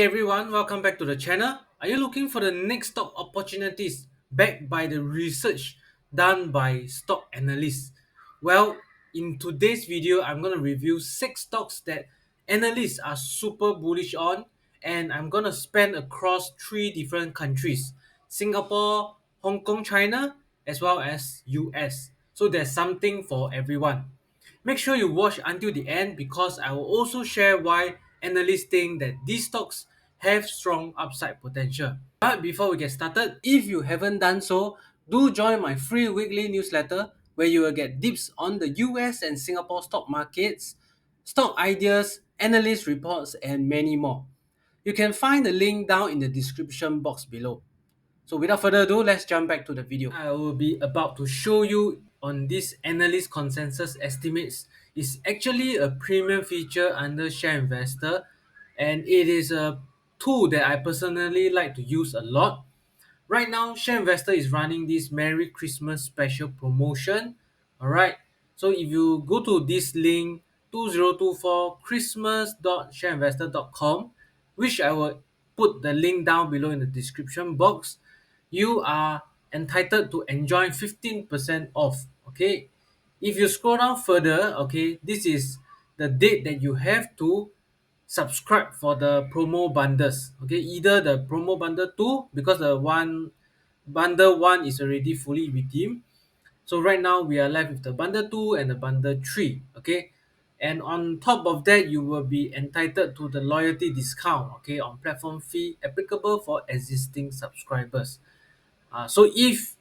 Hey everyone, welcome back to the channel. Are you looking for the next stock opportunities backed by the research done by stock analysts? Well, in today's video, I'm going to review 6 stocks that analysts are super bullish on, and I'm going to span across 3 different countries: Singapore, Hong Kong, China, as well as US. So there's something for everyone. Make sure you watch until the end because I will also share why analysts think that these stocks have strong upside potential. But before we get started, if you haven't done so, do join my free weekly newsletter where you will get tips on the US and Singapore stock markets, stock ideas, analyst reports, and many more. You can find the link down in the description box below. So without further ado, let's jump back to the video. I will be about to show you on this analyst consensus estimates is actually a premium feature under Share Investor, and it is a tool that I personally like to use a lot. Right now, Share Investor is running this Merry Christmas special promotion. Alright, so if you go to this link 2024 christmas.shareinvestor.com, which I will put the link down below in the description box, you are entitled to enjoy 15% off. Okay, if you scroll down further, okay, this is the date that you have to subscribe for the promo bundles. Okay, either the promo bundle 2, because the one bundle 1 is already fully redeemed. So right now we are left with the bundle 2 and the bundle 3. Okay, and on top of that you will be entitled to the loyalty discount, okay, on platform fee applicable for existing subscribers. So if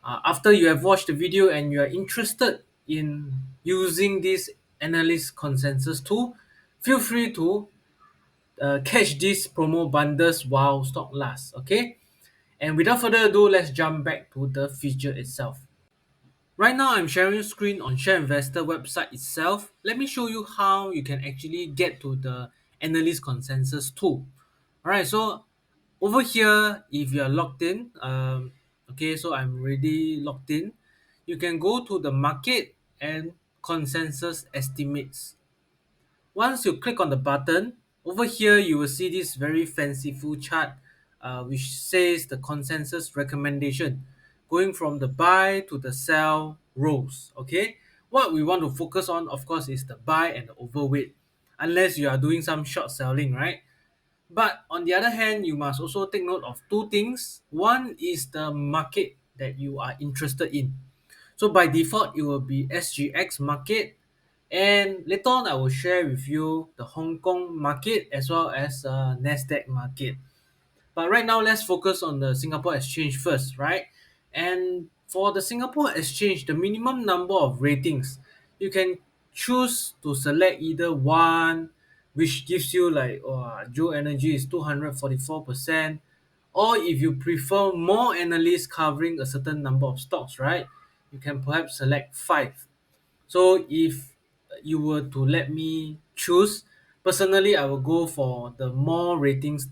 after you have watched the video and you are interested in using this analyst consensus tool, feel free to catch these promo bundles while stock lasts. Okay, and without further ado, let's jump back to the feature itself. Right now, I'm sharing screen on Share Investor website itself. Let me show you how you can actually get to the analyst consensus tool. Alright, so over here, if you're logged in, okay, so I'm already logged in. You can go to the market and consensus estimates. Once you click on the button, over here you will see this very fanciful chart, which says the consensus recommendation going from the buy to the sell rows. Okay, what we want to focus on, of course, is the buy and the overweight, unless you are doing some short selling, right? But on the other hand, you must also take note of two things. One is the market that you are interested in. So by default, it will be SGX market, and later on I will share with you the Hong Kong market as well as Nasdaq market. But right now, let's focus on the Singapore Exchange first, right? And for the Singapore Exchange, the minimum number of ratings, you can choose to select either one, which gives you like Joe Energy is 244%, or if you prefer more analysts covering a certain number of stocks, right? You can perhaps select 5. So if you were to let me choose, personally, I will go for the more ratings,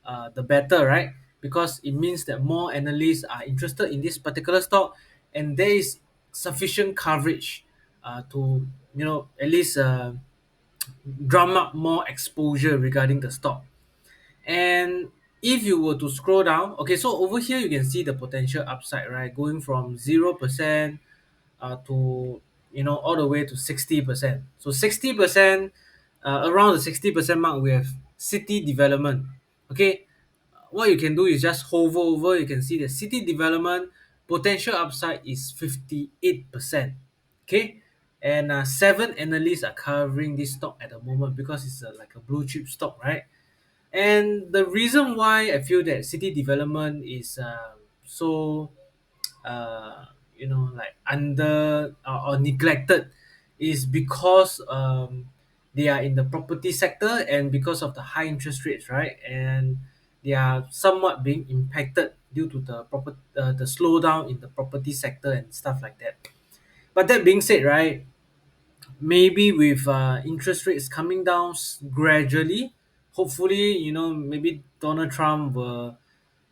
the better, right? Because it means that more analysts are interested in this particular stock, and there is sufficient coverage to at least drum up more exposure regarding the stock. And if you were to scroll down, okay, so over here you can see the potential upside, right? Going from 0% to all the way to 60%. So 60%, around the 60% mark, we have city development. Okay, what you can do is just hover over. You can see the city development potential upside is 58%. Okay, and 7 analysts are covering this stock at the moment because it's like a blue chip stock, right? And the reason why I feel that city development is so uh, like under or neglected is because they are in the property sector, and because of the high interest rates, right? And they are somewhat being impacted due to the slowdown in the property sector and stuff like that. But that being said, right, maybe with interest rates coming down gradually, hopefully, maybe Donald Trump will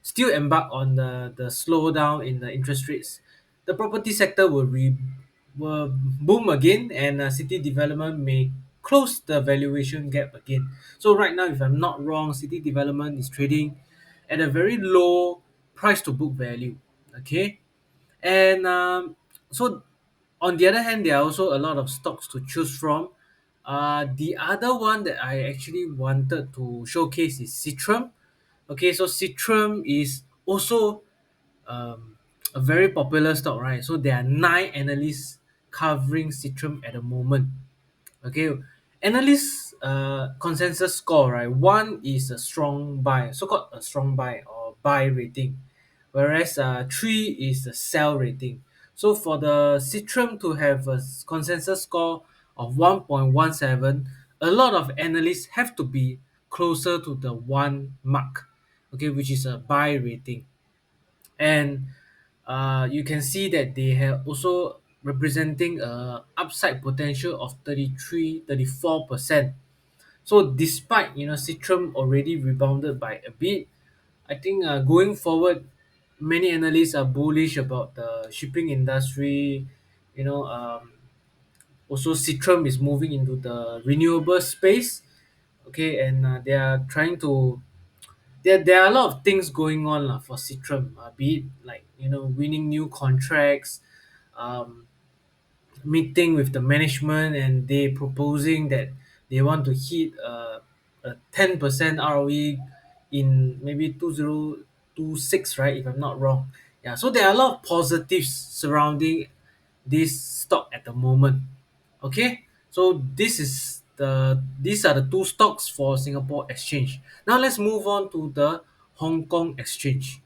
still embark on the slowdown in the interest rates. The property sector will boom again, and city development may close the valuation gap again. So right now, if I'm not wrong, city development is trading at a very low price to book value. Okay, and so on the other hand, there are also a lot of stocks to choose from. The other one that I actually wanted to showcase is Citrum. Okay, so Citrum is also um, a very popular stock, right? So there are nine analysts covering Citrum at the moment. Okay, analysts consensus score, right? One is a strong buy, so-called a strong buy or buy rating, whereas three is the sell rating. So for the Citrum to have a consensus score of 1.17, a lot of analysts have to be closer to the one mark, okay, which is a buy rating. And you can see that they have also representing a upside potential of 34%. So despite Citrum already rebounded by a bit, I think going forward, many analysts are bullish about the shipping industry. You know, also Citrum is moving into the renewable space. Okay, and they are trying to there are a lot of things going on lah for Citrum, be it like winning new contracts, um, meeting with the management, and they proposing that they want to hit a 10% ROE in maybe 2026, right? If I'm not wrong. Yeah, so there are a lot of positives surrounding this stock at the moment. Okay, so these are the two stocks for Singapore Exchange. Now let's move on to the Hong Kong Exchange.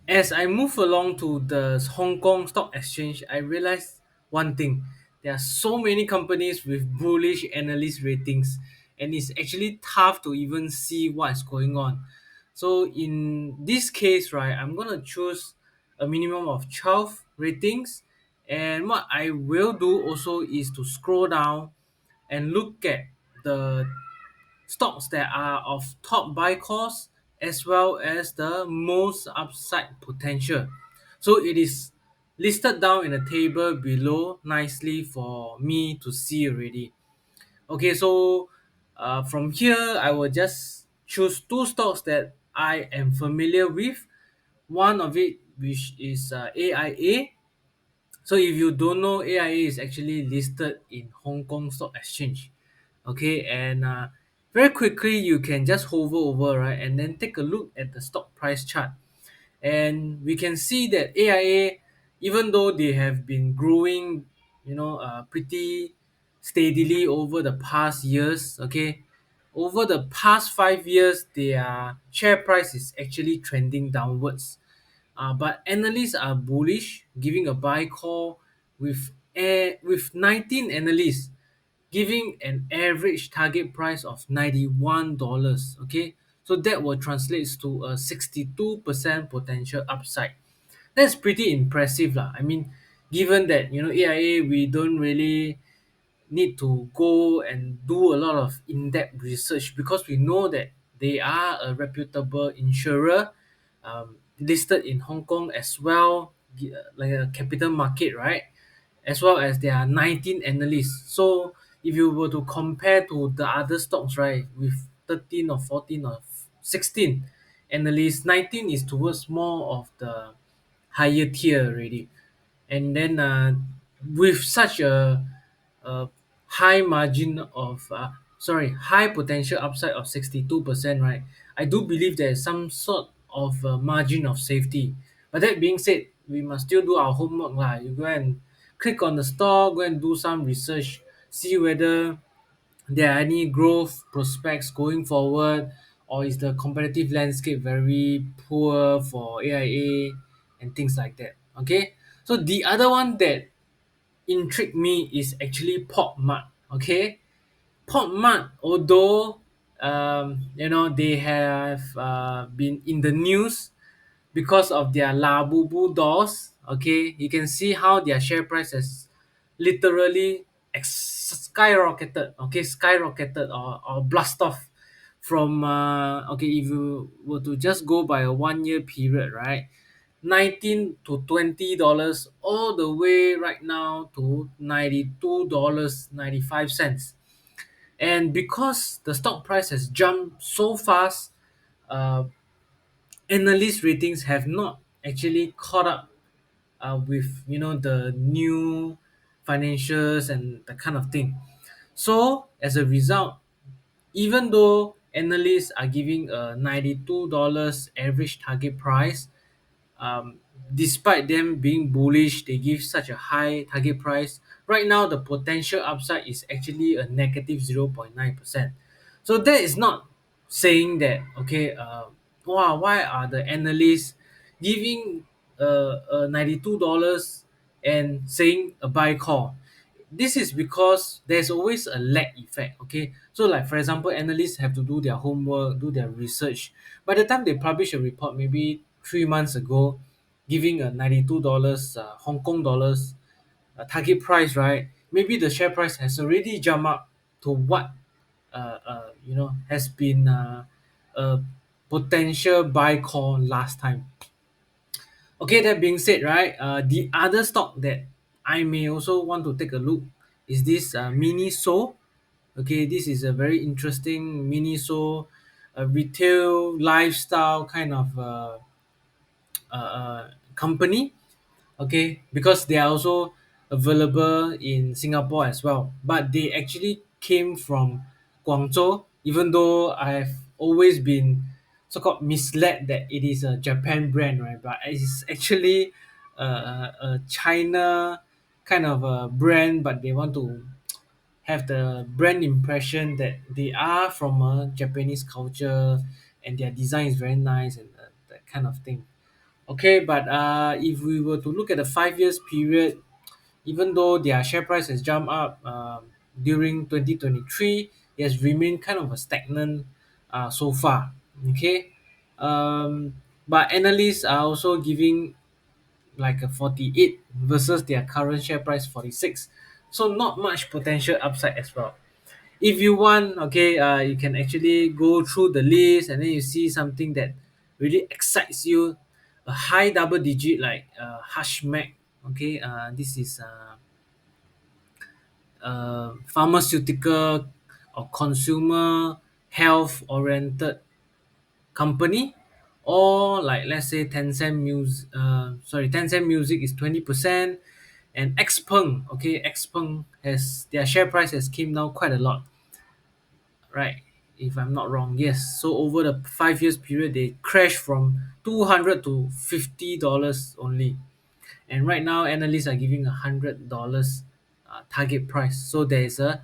As I move along to the Hong Kong Stock Exchange, I realized one thing. There are so many companies with bullish analyst ratings, and it's actually tough to even see what's going on. So in this case, right, I'm gonna choose a minimum of 12 ratings. And what I will do also is to scroll down and look at the stocks that are of top buy cost as well as the most upside potential. So it is listed down in a table below nicely for me to see already. Okay, so from here I will just choose two stocks that I am familiar with. One of it which is AIA. So if you don't know, AIA is actually listed in Hong Kong Stock Exchange. Okay, and very quickly you can just hover over, right, and then take a look at the stock price chart. And we can see that AIA, even though they have been growing, pretty steadily over the past years, okay, over the past 5 years, their share price is actually trending downwards. But analysts are bullish, giving a buy call with 19 analysts giving an average target price of $91. Okay, so that will translate to a 62% potential upside. That's pretty impressive, lah. I mean, given that AIA, we don't really need to go and do a lot of in-depth research because we know that they are a reputable insurer, listed in Hong Kong as well, like a capital market, right? As well as there are 19 analysts. So if you were to compare to the other stocks, right, with 13 or 14 or 16 analysts, 19 is towards more of the higher tier already. And then with such a high margin of high potential upside of 62%, right, I do believe there is some sort of margin of safety. But that being said, we must still do our homework lah. You go and click on the stock, go and do some research, see whether there are any growth prospects going forward, or is the competitive landscape very poor for AIA and things like that. Okay, so the other one that intrigued me is actually Pop Mart. Okay, Pop Mart, although they have been in the news because of their Labubu dolls. Okay, you can see how their share price has literally skyrocketed. Okay, skyrocketed or blast off from okay, if you were to just go by a 1 year period, right? $19 to $20 all the way right now to $92.95. And because the stock price has jumped so fast, uh, analyst ratings have not actually caught up with the new financials and that kind of thing. So as a result, even though analysts are giving a $92 average target price, um, despite them being bullish, they give such a high target price. Right now, the potential upside is actually a negative 0.9%. So that is not saying that, okay, wow, why are the analysts giving $92 and saying a buy call? This is because there's always a lag effect. Okay, so like for example, analysts have to do their homework, do their research. By the time they publish a report, maybe 3 months ago, giving a $92 Hong Kong dollars target price, right? Maybe the share price has already jumped up to what has been a potential buy call last time. Okay, that being said, right, the other stock that I may also want to take a look is this Miniso. Okay, this is a very interesting Miniso, a retail lifestyle kind of company. Okay, because they are also available in Singapore as well, but they actually came from Guangzhou, even though I've always been so-called misled that it is a Japan brand, right? But it's actually a China kind of a brand, but they want to have the brand impression that they are from a Japanese culture and their design is very nice and that kind of thing. Okay, but if we were to look at the 5 years period, even though their share price has jumped up during 2023, it has remained kind of a stagnant so far. Okay, um, but analysts are also giving like a 48 versus their current share price 46. So not much potential upside as well. If you want, okay, you can actually go through the list and then you see something that really excites you, a high double digit like Hashmac. Okay, this is pharmaceutical or consumer health oriented company, or like let's say Tencent Music is 20%, and Xpeng, okay, Xpeng has their share price has came down quite a lot, right? If I'm not wrong, yes. So over the 5 years period, they crashed from 200 to $50 only, and right now analysts are giving $100 target price. So there is a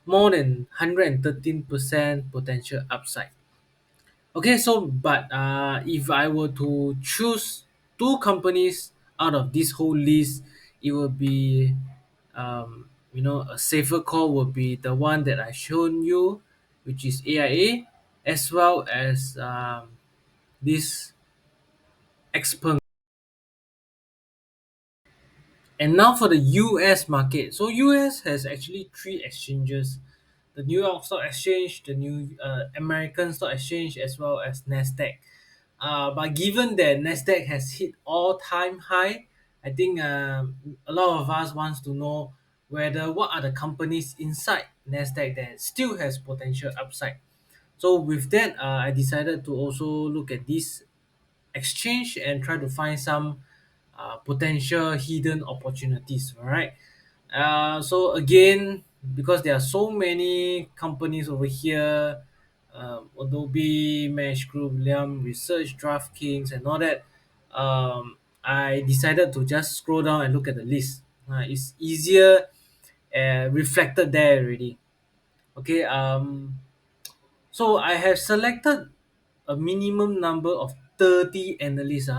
more than 113% potential upside. Okay, so but if I were to choose two companies out of this whole list, it would be a safer call would be the one that I shown you, which is AIA, as well as this Xpeng. And now for the US market. So US has actually three exchanges: the New York Stock Exchange, the New American Stock Exchange, as well as Nasdaq. But given that Nasdaq has hit all-time high, I think a lot of us wants to know whether what are the companies inside Nasdaq that still has potential upside. So with that, I decided to also look at this exchange and try to find some potential hidden opportunities. All right. So again, because there are so many companies over here, Adobe, Mesh Group, Liam Research, DraftKings, and all that, I decided to just scroll down and look at the list. It's easier reflected there already. Okay. So I have selected a minimum number of 30 analysts.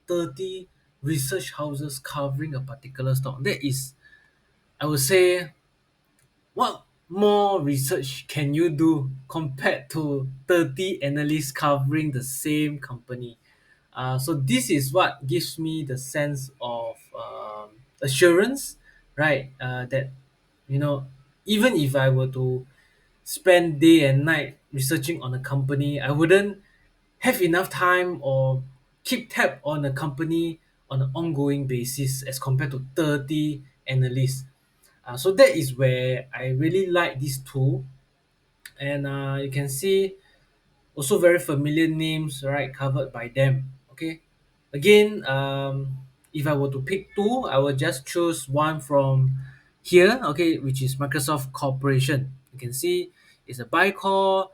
30 research houses covering a particular stock. That is, I would say, what more research can you do compared to 30 analysts covering the same company? So this is what gives me the sense of assurance, right? That you know, even if I were to spend day and night researching on a company, I wouldn't have enough time or keep tab on a company on an ongoing basis as compared to 30 analysts. So that is where I really like this tool, and you can see also very familiar names, right, covered by them. Okay, again, if I were to pick two, I will just choose one from here, okay, which is Microsoft Corporation. You can see it's a buy call.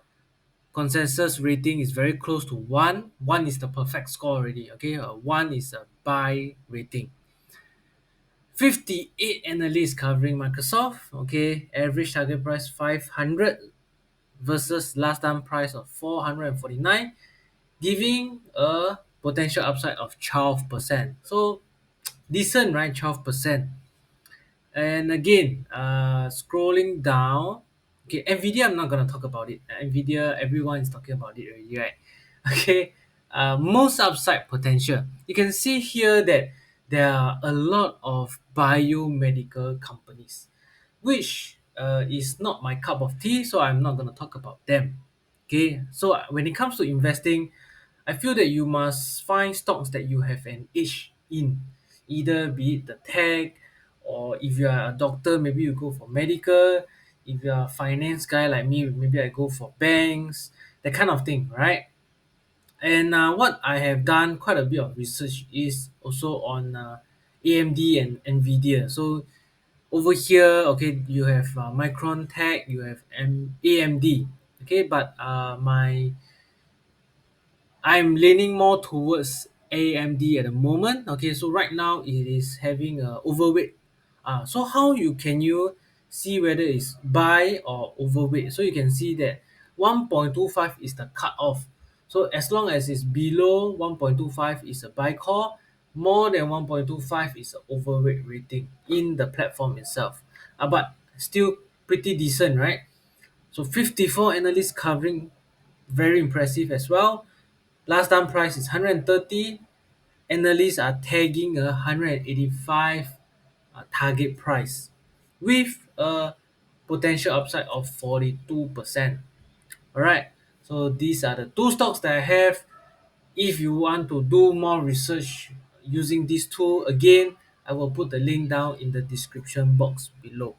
Consensus rating is very close to one. One is the perfect score already. Okay, one is a buy rating. 58 analysts covering Microsoft. Okay, average target price 500 versus last time price of 449, giving a potential upside of 12%. So decent, right? 12%. And again, scrolling down, okay, Nvidia, I'm not gonna talk about it. Nvidia, everyone is talking about it already, right? Okay, most upside potential. You can see here that there are a lot of biomedical companies, which is not my cup of tea, so I'm not gonna talk about them. Okay, so when it comes to investing, I feel that you must find stocks that you have an edge in, either be it the tech, or if you are a doctor, maybe you go for medical. If you are a finance guy like me, maybe I go for banks, that kind of thing, right? And what I have done quite a bit of research is also on AMD and Nvidia. So over here, okay, you have Micron Tech, you have AMD, okay, but I'm leaning more towards AMD at the moment. Okay, so right now it is having a overweight. So how you see whether it's buy or overweight? So you can see that 1.25 is the cutoff. So as long as it's below 1.25 is a buy call, more than 1.25 is an overweight rating in the platform itself. But still pretty decent, right? So 54 analysts covering, very impressive as well. Last time price is 130. Analysts are tagging a 185 target price with a potential upside of 42%. Alright, so these are the two stocks that I have. If you want to do more research using this tool, again, I will put the link down in the description box below.